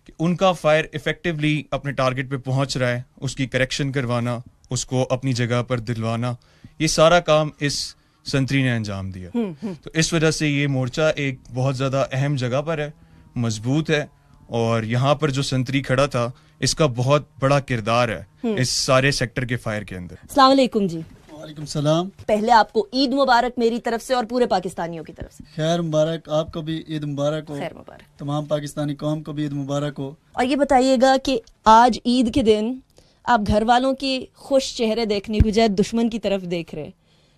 कि उनका फायर इफेक्टिवली अपने टारगेट पे पहुंच रहा है, उसकी करेक्शन करवाना, उसको अपनी जगह पर दिलवाना, ये सारा काम इस संतरी ने अंजाम दिया। तो इस वजह से ये मोर्चा एक बहुत ज़्यादा अहम जगह पर है, मजबूत है, और यहाँ पर जो संतरी खड़ा था इसका बहुत बड़ा किरदार है इस सारे सेक्टर के फायर के अंदर। अस्सलाम वालेकुम जी। वालेकुम सलाम। पहले आपको ईद मुबारक मेरी तरफ से और पूरे पाकिस्तानियों की तरफ से। खैर मुबारक, आपको भी ईद मुबारक हो। खैर मुबारक। तमाम पाकिस्तानी कौम को भी ईद मुबारक हो। और ये बताइएगा कि आज ईद के दिन आप घर वालों के खुश चेहरे देखने की बजाय दुश्मन की तरफ देख रहे हैं,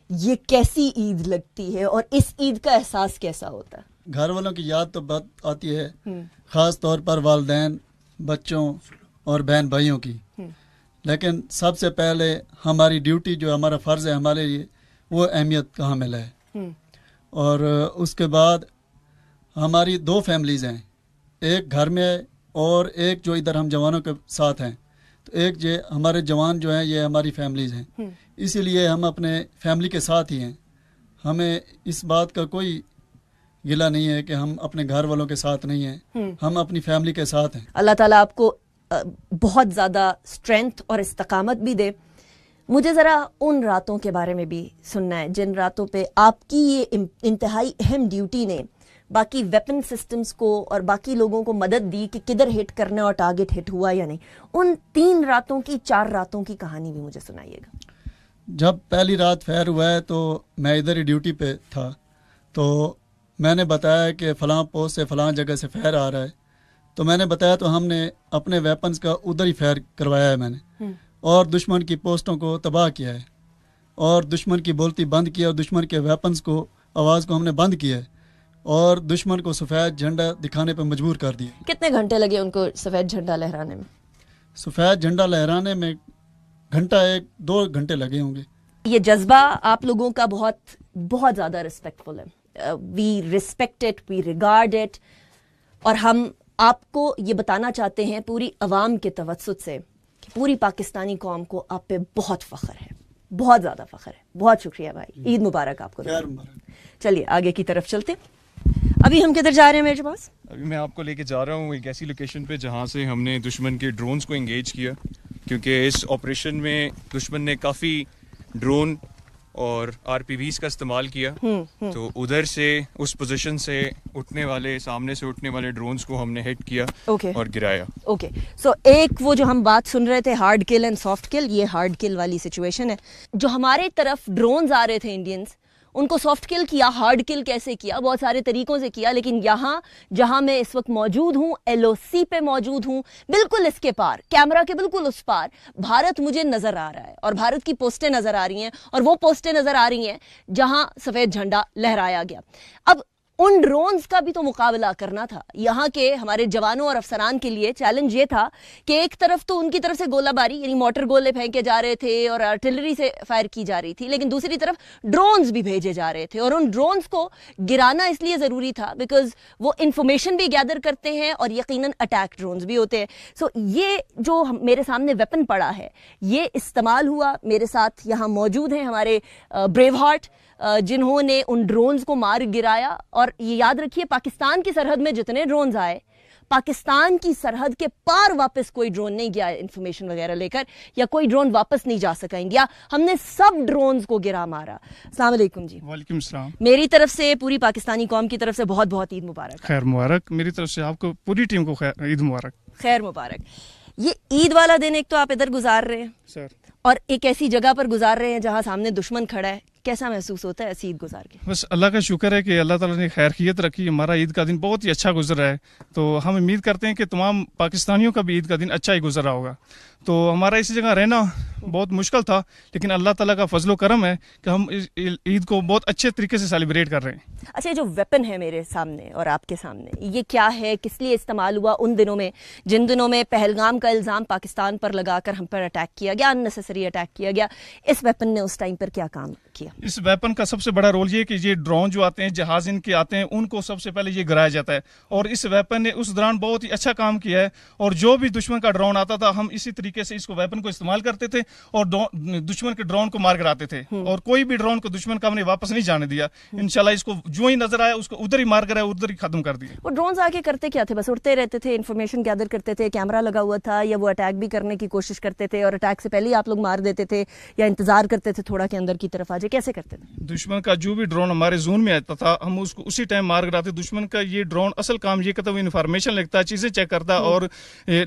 ये कैसी ईद लगती है और इस ईद का एहसास कैसा होता है? घर वालों की याद तो बहुत आती है, खास तौर पर वालिदैन, बच्चों और बहन भाइयों की। लेकिन सबसे पहले हमारी ड्यूटी जो हमारा फ़र्ज़ है हमारे लिए, वो अहमियत का हामिल है। और उसके बाद हमारी 2 फैमिलीज़ हैं, एक घर में और एक जो इधर हम जवानों के साथ हैं। तो एक जो हमारे जवान जो हैं ये हमारी फैमिलीज़ हैं, इसीलिए हम अपने फैमिली के साथ ही हैं। हमें इस बात का कोई गिला नहीं है कि हम अपने घर वालों के साथ नहीं हैं, हम अपनी फैमिली के साथ हैं। अल्लाह ताला आपको बहुत ज़्यादा स्ट्रेंथ और इस्तकामत भी दे। मुझे ज़रा उन रातों के बारे में भी सुनना है जिन रातों पे आपकी ये इंतहाई अहम ड्यूटी ने बाकी वेपन सिस्टम्स को और बाकी लोगों को मदद दी कि किधर हिट करना और टारगेट हिट हुआ या नहीं। उन 3 रातों की 4 रातों की कहानी भी मुझे सुनाइएगा। जब पहली रात फायर हुआ है तो मैं इधर ही ड्यूटी पे था, तो मैंने बताया कि फ़लाँ पोस्ट से फ़लाँ जगह से फायर आ रहा है। तो मैंने बताया तो हमने अपने वेपन्स का उधर ही फायर करवाया है मैंने, और दुश्मन की पोस्टों को तबाह किया है और दुश्मन की बोलती बंद किया और दुश्मन के वेपन्स को आवाज़ को हमने बंद किया है और दुश्मन को सफ़ेद झंडा दिखाने पर मजबूर कर दिया। कितने घंटे लगे उनको सफ़ेद झंडा लहराने में? सफ़ेद झंडा लहराने में घंटा 1-2 घंटे लगे होंगे। ये जज्बा आप लोगों का बहुत बहुत ज़्यादा रिस्पेक्टफुल है। We respect it, we regard it, और हम आपको ये बताना चाहते हैं पूरी अवाम के तवज्जुद से कि पूरी पाकिस्तानी कौम को आप पे बहुत फ़ख्र है, बहुत ज़्यादा फ़ख्र है। बहुत शुक्रिया भाई, ईद मुबारक आपको। चलिए आगे की तरफ चलते। अभी हम किधर जा रहे हैं मेरे पास? अभी मैं आपको लेके जा रहा हूँ एक ऐसी लोकेशन पे जहाँ से हमने दुश्मन के ड्रोन्स को एंगेज किया, क्योंकि इस ऑपरेशन में दुश्मन ने काफ़ी ड्रोन और आरपीवीज का इस्तेमाल किया। तो उधर से उस पोजीशन से उठने वाले, सामने से उठने वाले ड्रोन्स को हमने हिट किया और गिराया। ओके, सो एक वो जो हम बात सुन रहे थे हार्ड किल एंड सॉफ्ट किल, ये हार्ड किल वाली सिचुएशन है। जो हमारे तरफ ड्रोन्स आ रहे थे इंडियंस, उनको सॉफ्ट किल किया। हार्ड किल कैसे किया? बहुत सारे तरीकों से किया, लेकिन यहाँ जहाँ मैं इस वक्त मौजूद हूँ, LOC पे मौजूद हूँ, बिल्कुल इसके पार, कैमरा के बिल्कुल उस पार भारत मुझे नजर आ रहा है और भारत की पोस्टें नजर आ रही हैं, और वो पोस्टें नजर आ रही हैं जहाँ सफेद झंडा लहराया गया। अब उन ड्रोन्स का भी तो मुकाबला करना था। यहाँ के हमारे जवानों और अफसरान के लिए चैलेंज ये था कि एक तरफ तो उनकी तरफ से गोलाबारी यानी मोटर गोले फेंके जा रहे थे और आर्टिलरी से फायर की जा रही थी, लेकिन दूसरी तरफ ड्रोन्स भी भेजे जा रहे थे और उन ड्रोन्स को गिराना इसलिए ज़रूरी था बिकॉज वो इंफॉर्मेशन भी गैदर करते हैं और यकीनन अटैक ड्रोन्स भी होते हैं। सो ये जो मेरे सामने वेपन पड़ा है ये इस्तेमाल हुआ। मेरे साथ यहाँ मौजूद हैं हमारे ब्रेव हार्ट जिन्होंने उन ड्रोन्स को मार गिराया। और ये याद रखिए, पाकिस्तान की सरहद में जितने ड्रोन्स आए, पाकिस्तान की सरहद के पार वापस कोई ड्रोन नहीं गया इंफॉर्मेशन वगैरह लेकर, या कोई ड्रोन वापस नहीं जा सका इंडिया। हमने सब ड्रोन्स को गिरा मारा। अस्सलाम वालेकुम जी। वालेकुम सलाम। मेरी तरफ से पूरी पाकिस्तानी कौम की तरफ से बहुत बहुत ईद मुबारक। खैर मुबारक। मेरी तरफ से आपको पूरी टीम को ईद मुबारक। खैर मुबारक। ये ईद वाला दिन एक तो आप इधर गुजार रहे हैं सर, और एक ऐसी जगह पर गुजार रहे हैं जहां सामने दुश्मन खड़ा है, कैसा महसूस होता है ऐसी ईद गुजार के? बस अल्लाह का शुक्र है कि अल्लाह ताला ने खैरियत रखी, हमारा ईद का दिन बहुत ही अच्छा गुजरा है। तो हम उम्मीद करते हैं कि तमाम पाकिस्तानियों का भी ईद का दिन अच्छा ही गुजरा होगा। तो हमारा इसी जगह रहना बहुत मुश्किल था, लेकिन अल्लाह ताला का फजलो करम है कि हम इस ईद को बहुत अच्छे तरीके से सेलिब्रेट कर रहे हैं। अच्छा, ये जो वेपन है मेरे सामने और आपके सामने, ये क्या है, किस लिए इस्तेमाल हुआ उन दिनों में जिन दिनों में पहलगाम का इल्ज़ाम पाकिस्तान पर लगाकर हम पर अटैक किया गया, अननेसेसरी अटैक किया गया? इस वेपन ने उस टाइम पर क्या काम किया? इस वेपन का सबसे बड़ा रोल ये कि ये ड्रोन जो आते हैं, जहाज इनके आते हैं, उनको सबसे पहले ये गिराया जाता है। और इस वेपन ने उस दौरान बहुत ही अच्छा काम किया है। और जो भी दुश्मन का ड्रोन आता था, हम इसी तरीके से इसको वेपन को इस्तेमाल करते थे और दुश्मन के ड्रोन को मार गिराते थे। और कोई भी ड्रोन को दुश्मन का हमने वापस नहीं जाने दिया। इंशाल्लाह इसको जो ही नजर आया उसको उधर ही मार गिराया, उधर ही खत्म कर दिया। वो ड्रोन्स आके करते क्या थे? बस उड़ते रहते थे, इन्फॉर्मेशन गैदर करते थे, कैमरा लगा हुआ था, या वो अटैक भी करने की कोशिश करते थे और अटैक से पहले ही आप लोग मार देते थे, या इंतजार करते थे थोड़ा के अंदर की तरफ आ जाए? कैसे करते थे? दुश्मन का जो भी ड्रोन हमारे जोन में आता था, हम उसको उसी टाइम मार गिराते। दुश्मन का ये ड्रोन असल काम ये करता है, इन्फॉर्मेशन लिखता है, चीजें चेक करता है और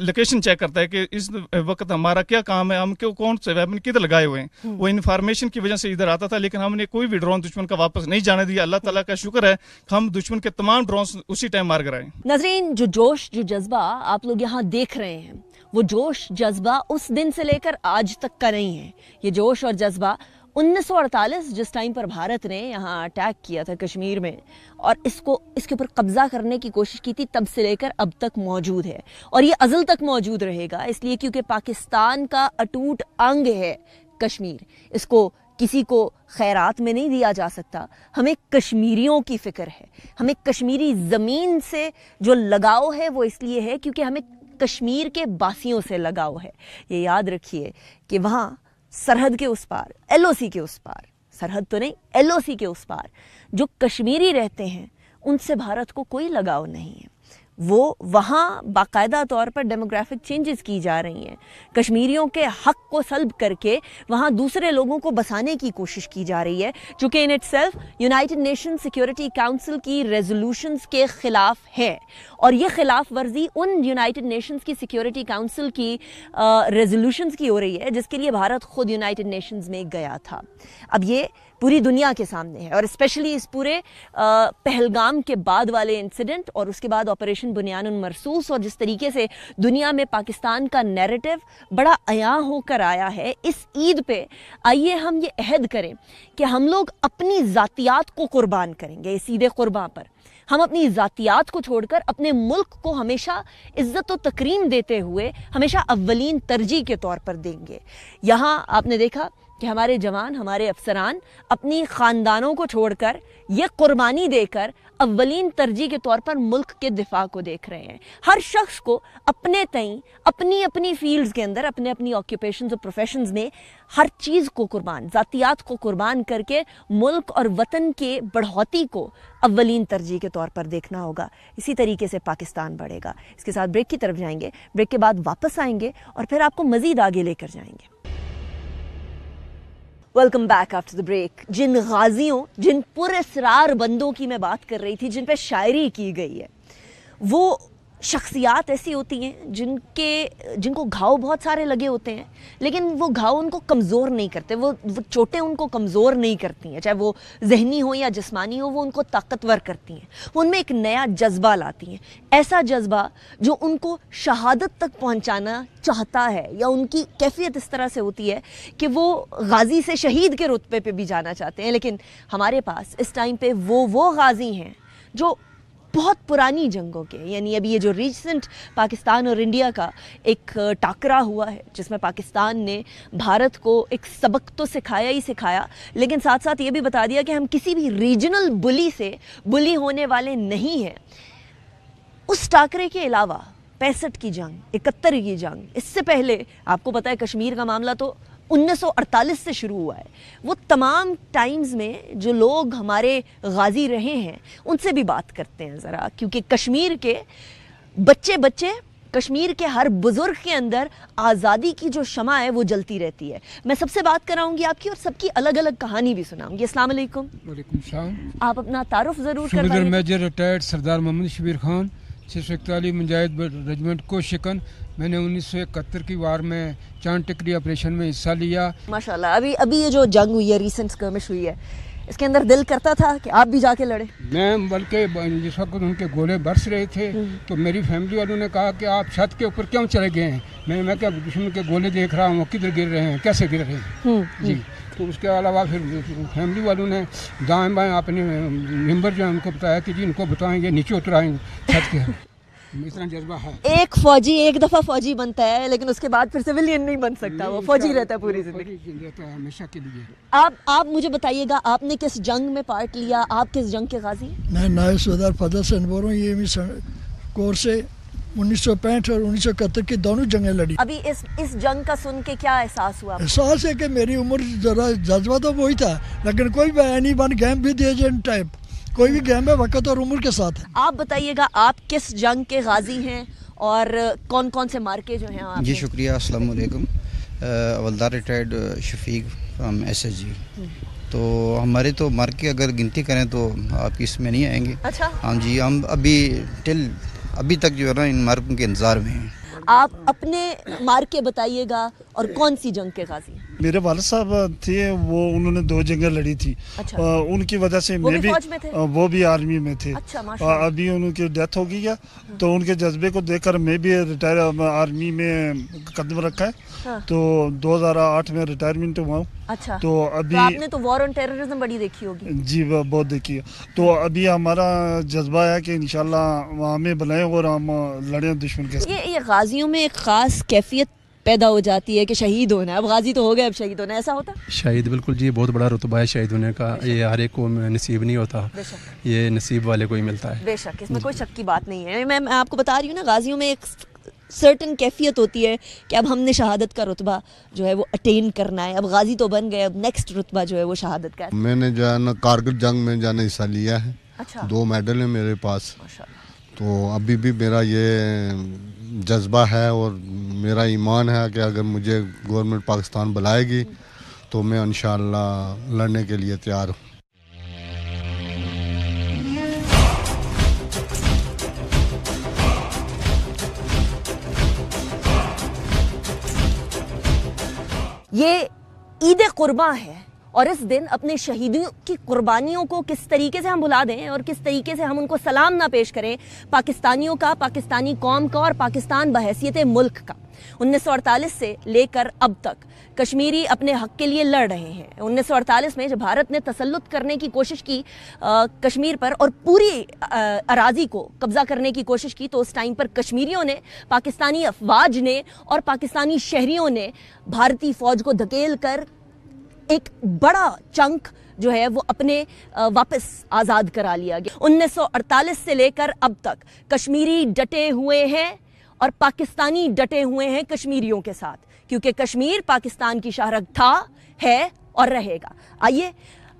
लोकेशन चेक करता है कि इस वक्त हमारा क्या काम है, हम क्यों कौन से वेपन किधर लगाए हुए हैं। वो इन्फॉर्मेशन की वजह से इधर आता था, लेकिन हमने कोई भी ड्रोन दुश्मन का वापस नहीं जाने दिया। अल्लाह ताला का शुक्र है, हम दुश्मन के तमाम ड्रोन उसी टाइम मार गिराए। नाज़रीन, जो जोश, जो जज्बा आप लोग यहाँ देख रहे हैं, वो जोश जज्बा उस दिन से लेकर आज तक का नहीं है। ये जोश और जज्बा 1948 जिस टाइम पर भारत ने यहाँ अटैक किया था कश्मीर में और इसके ऊपर कब्जा करने की कोशिश की थी, तब से लेकर अब तक मौजूद है और ये अज़ल तक मौजूद रहेगा। इसलिए क्योंकि पाकिस्तान का अटूट अंग है कश्मीर, इसको किसी को खैरात में नहीं दिया जा सकता। हमें कश्मीरियों की फिक्र है, हमें कश्मीरी ज़मीन से जो लगाव है वो इसलिए है क्योंकि हमें कश्मीर के बासियों से लगाव है। ये याद रखिए कि वहाँ सरहद के उस पार, एलओसी के उस पार, सरहद तो नहीं एलओसी के उस पार जो कश्मीरी रहते हैं उनसे भारत को कोई लगाव नहीं है। वो वहाँ बाकायदा तौर पर डेमोग्राफिक चेंजेस की जा रही हैं, कश्मीरियों के हक को सल्ब करके वहाँ दूसरे लोगों को बसाने की कोशिश की जा रही है, जो कि in itself United nation security council की रेजोल्यूशंस के खिलाफ है। और ये खिलाफ वर्जी उन यूनाइटेड नेशंस की सिक्योरिटी काउंसिल की रेजोल्यूशंस की हो रही है जिसके लिए भारत खुद यूनाइटेड नेशंस में गया था। अब ये पूरी दुनिया के सामने है और स्पेशली इस पूरे पहलगाम के बाद वाले इंसिडेंट और उसके बाद ऑपरेशन बुनियानुन मरसूस और जिस तरीके से दुनिया में पाकिस्तान का नैरेटिव बड़ा अयां होकर आया है, इस ईद पे आइए हम ये अहद करें कि हम लोग अपनी ज़ातियात को कुर्बान करेंगे। इस ईद कुर्बान पर हम अपनी ज़ातियात को छोड़कर अपने मुल्क को हमेशा इज्जत व तकरीम देते हुए हमेशा अव्वलीन तरजीह के तौर पर देंगे। यहाँ आपने देखा कि हमारे जवान, हमारे अफसरान अपनी ख़ानदानों को छोड़कर ये कुर्बानी देकर अव्वलीन तरजीह के तौर पर मुल्क के दिफा को देख रहे हैं। हर शख्स को अपने तईं अपनी अपनी फील्ड्स के अंदर, अपने अपनी ऑक्यूपेशंस और प्रोफेशंस में हर चीज़ को कुर्बान, ज़ातियात को कुर्बान करके मुल्क और वतन के बढ़ोती को अव्वलीन तरजीह के तौर पर देखना होगा। इसी तरीके से पाकिस्तान बढ़ेगा। इसके साथ ब्रेक की तरफ जाएंगे, ब्रेक के बाद वापस आएंगे और फिर आपको मज़ीद आगे लेकर जाएंगे। Welcome back after the break. जिन गाजियों, जिन पुरअसरार बंदों की मैं बात कर रही थी, जिन पे शायरी की गई है, वो शख्सियात ऐसी होती हैं जिनको घाव बहुत सारे लगे होते हैं, लेकिन वो घाव उनको कमज़ोर नहीं करते, वो चोटें उनको कमज़ोर नहीं करती हैं, चाहे वो जहनी हो या जिस्मानी हो, वो उनको ताकतवर करती हैं, वो उनमें एक नया जज्बा लाती हैं, ऐसा जज्बा जो उनको शहादत तक पहुंचाना चाहता है, या उनकी कैफियत इस तरह से होती है कि वो गाजी से शहीद के रुतबे पे भी जाना चाहते हैं। लेकिन हमारे पास इस टाइम पे वो गाजी हैं जो बहुत पुरानी जंगों के, यानी अभी ये जो रिसेंट पाकिस्तान और इंडिया का एक टाकरा हुआ है जिसमें पाकिस्तान ने भारत को एक सबक तो सिखाया ही सिखाया, लेकिन साथ साथ ये भी बता दिया कि हम किसी भी रीजनल बुली से बुली होने वाले नहीं हैं। उस टाकरे के अलावा 65 की जंग, 71 की जंग, इससे पहले आपको पता है कश्मीर का मामला तो 1948 से शुरू हुआ है। वो तमाम टाइम्स में जो लोग हमारे गाजी रहे हैं उनसे भी बात करते हैं ज़रा, क्योंकि कश्मीर के बच्चे बच्चे, कश्मीर के हर बुज़ुर्ग के अंदर आज़ादी की जो शमा है वो जलती रहती है। मैं सबसे बात कराऊंगी आपकी और सबकी अलग अलग कहानी भी सुनाऊंगी। अस्सलाम वालेकुम। वालेकुम सलाम। आप अपना तारुफ ज़रूर शुबेदर करवाइए। मेजर रिटायर्ड सरदार मोहम्मद शबीर खान, 641 मुजाहिद रेजिमेंट को शिकन। मैंने 1971 की वार में चांद टिकरी ऑपरेशन में हिस्सा लिया। माशाल्लाह। अभी ये जो जंग हुई है, रीसेंट स्कर्मिश हुई है, इसके अंदर दिल करता था कि आप भी जाके लड़े? मैं बल्कि जिस वक्त उनके गोले बरस रहे थे तो मेरी फैमिली वालों ने कहा कि आप छत के ऊपर क्यों चले गए हैं। मैं क्या दुश्मन के गोले देख रहा हूँ, किधर गिर रहे हैं, कैसे गिर रहे हैं जी। तो उसके अलावा फिर फैमिली वालों ने दाएँ बाएँ अपने मेम्बर जो है उनको बताया कि जी इनको बताएंगे नीचे उतराएंगे छत के। इतना जज्बा है। एक फौजी एक दफा फौजी बनता है लेकिन उसके बाद फिर सिविलियन नहीं बन सकता, वो फौजी रहता है पूरी जिंदगी, हमेशा के लिए। आप मुझे बताइएगा, आपने किस जंग में पार्ट लिया, आप किस जंग के गाजी? मैं नायब सूबेदार फजल हसन बोल रहा हूँ। ये कोर्स से 1965 और 1971 की दोनों जंगें लड़ी। अभी इस जंग का सुन के क्या एहसास हुआ? एहसास है कि मेरी उम्र जरा जज्बा तो वही था, लेकिन कोई भी एनी वन गेम भी दी एजेंट टाइप, कोई भी गेम है वक्त और उम्र के साथ है। आप बताइएगा, आप किस जंग के गाजी हैं और कौन कौन से मार्के जो हैं आपने? जी शुक्रिया, अस्सलाम वालेकुम। हवलदार रिटायर्ड शफीक फ्रॉम SSG। तो हमारे तो मार्के अगर गिनती करें तो आप इसमें नहीं आएंगे। अच्छा। हाँ जी, हम अभी तक जो है ना इन मार्कों के इंतज़ार में हैं। आप अपने मार्के बताइएगा और कौन सी जंग के गाजी? मेरे वालिद साहब थे, वो उन्होंने 2 जंगें लड़ी थी। अच्छा। उनकी वजह से मैं भी फौज में थे? वो भी आर्मी में थे। अच्छा, माशाअल्लाह। अभी उनकी डेथ हो गई है, तो उनके जज्बे को देखकर मैं भी रिटायर आर्मी में कदम रखा है। हाँ। तो 2008 में रिटायरमेंट हुआ हूँ। अच्छा। तो अभी आपने तो वॉर ऑन टेररिज्म बड़ी देखी होगी। जी बहुत देखी है। तो अभी हमारा जज्बा है कि इंशाल्लाह हमें बुलाएं और हम लड़े दुश्मन के साथ। ये गाजियों में एक खास कैफियत पैदा हो जाती है कि शहीद होना है, अब गाजी तो हो गए, अब शहीद होना है, ऐसा होता? शहीद बिल्कुल जी, बहुत बड़ा रुतबा है शहीद होने का। ये हर एक को नसीब नहीं होता, ये नसीब वाले को ही मिलता है। बेशक, इसमें कोई शक की बात नहीं है। मैं आपको बता रही हूँ ना, गाजियों में एक सर्टन कैफियत होती है कि अब हमने शहादत का रुतबा जो है वो अटेन करना है। अब गाजी तो बन गए, अब नेक्स्ट रुतबा जो है वो शहादत का है। मैंने जो है ना कारगिल जंग में जाने हिस्सा लिया है। अच्छा। 2 मेडल है मेरे पास। तो अभी भी मेरा ये जज्बा है और मेरा ईमान है कि अगर मुझे गवर्नमेंट पाकिस्तान बुलाएगी तो मैं इंशाअल्लाह लड़ने के लिए तैयार हूँ। ये ईद कुर्बां है और इस दिन अपने शहीदों की कुर्बानियों को किस तरीके से हम भुला दें और किस तरीके से हम उनको सलाम ना पेश करें, पाकिस्तानियों का, पाकिस्तानी कौम का और पाकिस्तान बहैसियत मुल्क का। 1948 से लेकर अब तक कश्मीरी अपने हक के लिए लड़ रहे हैं। 1948 में जब भारत ने तसल्लुत करने की कोशिश की कश्मीर पर और पूरी अराजी को कब्जा करने की कोशिश की, तो उस टाइम पर कश्मीरियों ने, पाकिस्तानी अफवाज ने और पाकिस्तानी शहरियों ने भारतीय फौज को धकेल कर एक बड़ा चंक जो है वो अपने वापस आज़ाद करा लिया गया। 1948 से लेकर अब तक कश्मीरी डटे हुए हैं और पाकिस्तानी डटे हुए हैं कश्मीरियों के साथ, क्योंकि कश्मीर पाकिस्तान की शाहरग था, है और रहेगा। आइए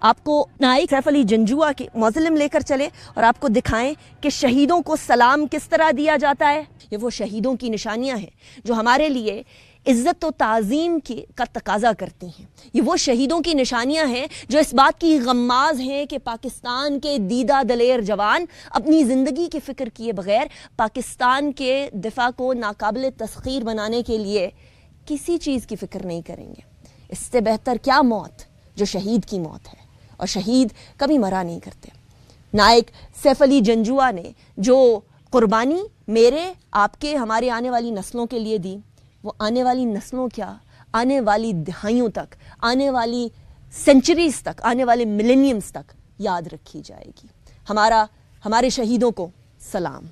आपको नाइक सैफ अली जंजुआ के मौज़िम लेकर चले और आपको दिखाएं कि शहीदों को सलाम किस तरह दिया जाता है। ये वो शहीदों की निशानियां हैं जो हमारे लिए इज़्ज़त और ताज़ीम का तकाजा करती हैं। ये वो शहीदों की निशानियां हैं जो इस बात की गम्माज़ हैं कि पाकिस्तान के दीदा दलेर जवान अपनी ज़िंदगी की फ़िक्र किए बगैर पाकिस्तान के दिफा को नाकाबिल तस्खीर बनाने के लिए किसी चीज़ की फ़िक्र नहीं करेंगे। इससे बेहतर क्या मौत जो शहीद की मौत है, और शहीद कभी मरा नहीं करते। नायक सैफ अली जंजुआ ने जो कुर्बानी मेरे, आपके, हमारे आने वाली नस्लों के लिए दी, वो आने वाली नस्लों क्या, आने वाली दहाइयों तक, आने वाली सेंचुरीज तक, आने वाले मिलेनियम्स तक याद रखी जाएगी। ہمارے شہیدوں کو سلام.